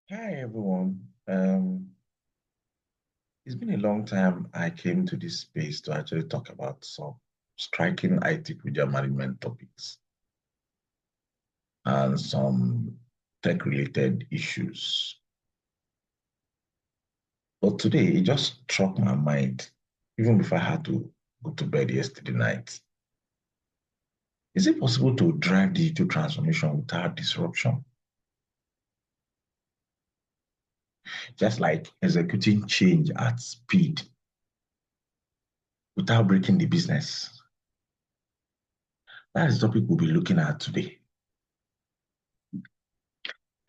Hi everyone. It's been a long time I came to this space to actually talk about some striking IT project management topics and some tech-related issues. But today it just struck my mind, even before I had to go to bed yesterday night. Is it possible to drive digital transformation without disruption? Just like executing change at speed without breaking the business? That is the topic we'll be looking at today.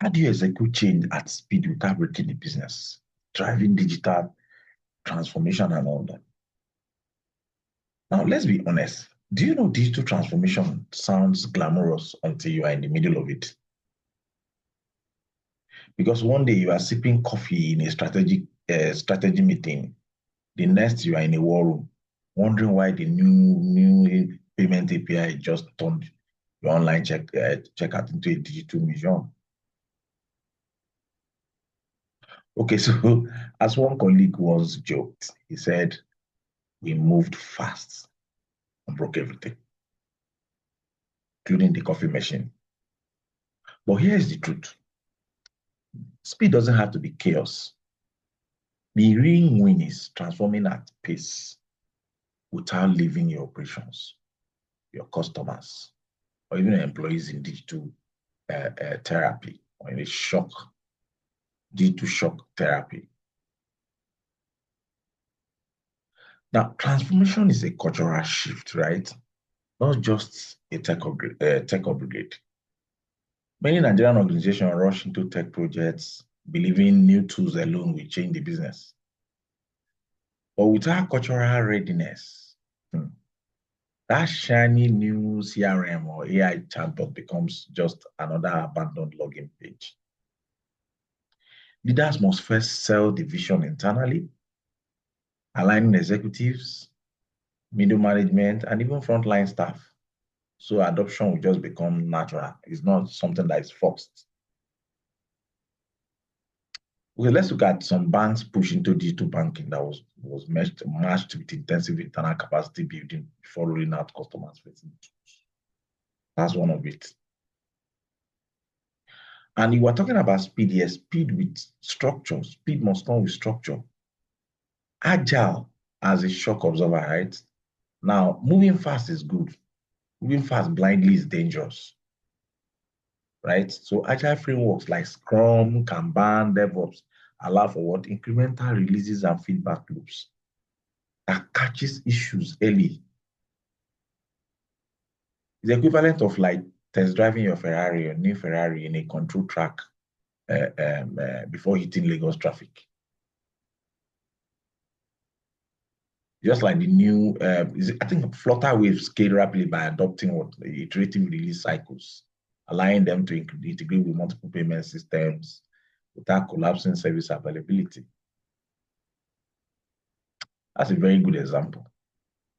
How do you execute change at speed without breaking the business? Driving digital transformation and all that. Now, let's be honest. Do you know digital transformation sounds glamorous until you are in the middle of it? Because one day you are sipping coffee in a strategy meeting, the next you are in a war room, wondering why the new payment API just turned your online checkout into a digital museum. Okay, so as one colleague once joked, he said, we moved fast and broke everything, including the coffee machine. But here's the truth. Speed doesn't have to be chaos. The real win is transforming at pace without leaving your operations, your customers, or even your employees in digital therapy or in a digital shock therapy. Now, transformation is a cultural shift, right? Not just a tech upgrade. Many Nigerian organizations rush into tech projects believing new tools alone will change the business. But without cultural readiness, that shiny new CRM or AI chatbot becomes just another abandoned login page. Leaders must first sell the vision internally, aligning executives, middle management, and even frontline staff. So adoption will just become natural. It's not something that is forced. Okay, let's look at some banks push into digital banking that was matched with intensive internal capacity building before rolling out customers facing tools. That's one of it. And you were talking about speed here, speed with structure. Speed must come with structure. Agile as a shock absorber, right? Now, moving fast is good. Moving fast blindly is dangerous, right? So agile frameworks like Scrum, Kanban, DevOps allow for what? Incremental releases and feedback loops that catches issues early. It's the equivalent of like test driving your Ferrari, your new Ferrari in a control track before hitting Lagos traffic. Just like the new, I think Flutterwave scaled rapidly by adopting what iterative release cycles, allowing them to integrate with multiple payment systems without collapsing service availability. That's a very good example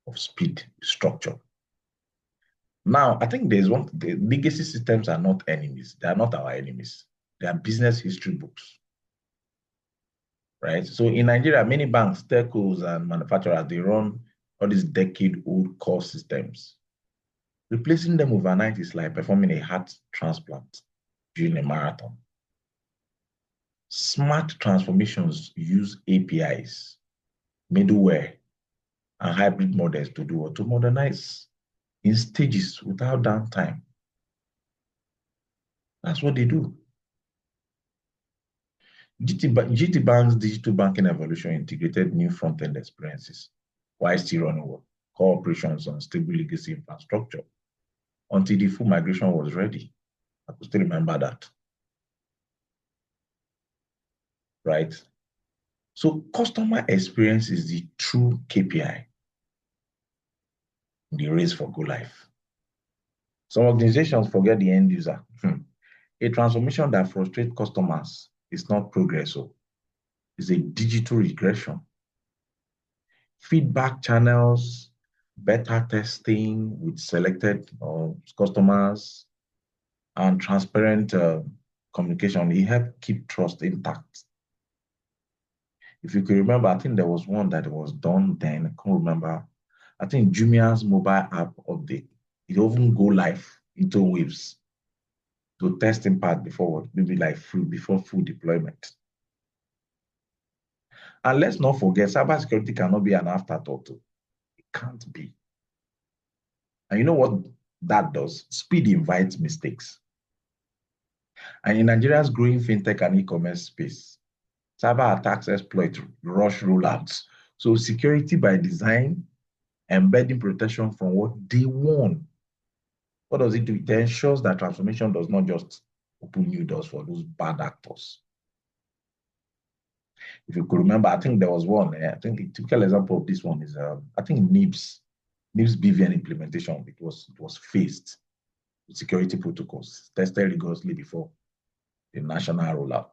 of speed structure. Now, I think the legacy systems are not enemies. They are not our enemies. They are business history books, right? So in Nigeria, many banks, telcos, and manufacturers, they run all these decade-old core systems. Replacing them overnight is like performing a heart transplant during a marathon. Smart transformations use APIs, middleware, and hybrid models to do what? To modernize in stages without downtime. That's what they do. GT Bank's digital banking evolution integrated new front-end experiences while still running core operations on stable legacy infrastructure until the full migration was ready. I could still remember that. Right? So customer experience is the true KPI in the race for go life. Some organizations forget the end user. A transformation that frustrates customers is not progress. It's a digital regression. Feedback channels, beta testing with selected customers, and transparent communication. It helped keep trust intact. If you could remember, I think there was one that was done then. I can't remember. I think Jumia's mobile app update. It often go live into waves to test impact before maybe like before full deployment. And let's not forget, cybersecurity cannot be an afterthought. It can't be. And you know what that does? Speed invites mistakes. And in Nigeria's growing fintech and e-commerce space, cyber attacks exploit rush rollouts. So security by design, embedding protection from what day one. What does it do? It ensures that transformation does not just open new doors for those bad actors. If you could remember, I think there was one. I think a typical example of this one is I think NIBS BVN implementation. It was phased with security protocols, tested rigorously before the national rollout.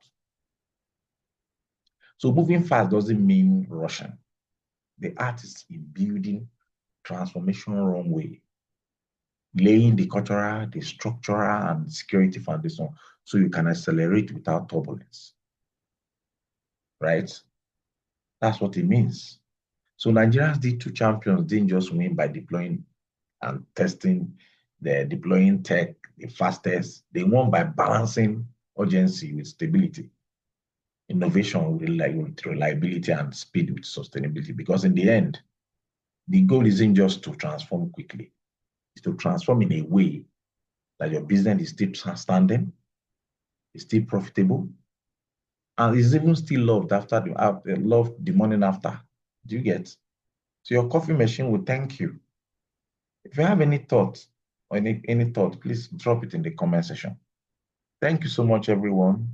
So moving fast doesn't mean rushing. The art is in building transformation runway, laying the cultural, the structural, and security foundation so you can accelerate without turbulence. Right? That's what it means. So Nigeria's D2 champions didn't just win by deploying and testing, the deploying tech the fastest. They won by balancing urgency with stability, innovation with reliability, and speed with sustainability. Because in the end, the goal isn't just to transform quickly, it's to transform in a way that your business is still standing, is still profitable, and is even still loved loved the morning after. Do you get? So your coffee machine will thank you. If you have any thoughts or any thought, please drop it in the comment section. Thank you so much, everyone,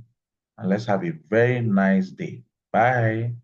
and let's have a very nice day. Bye.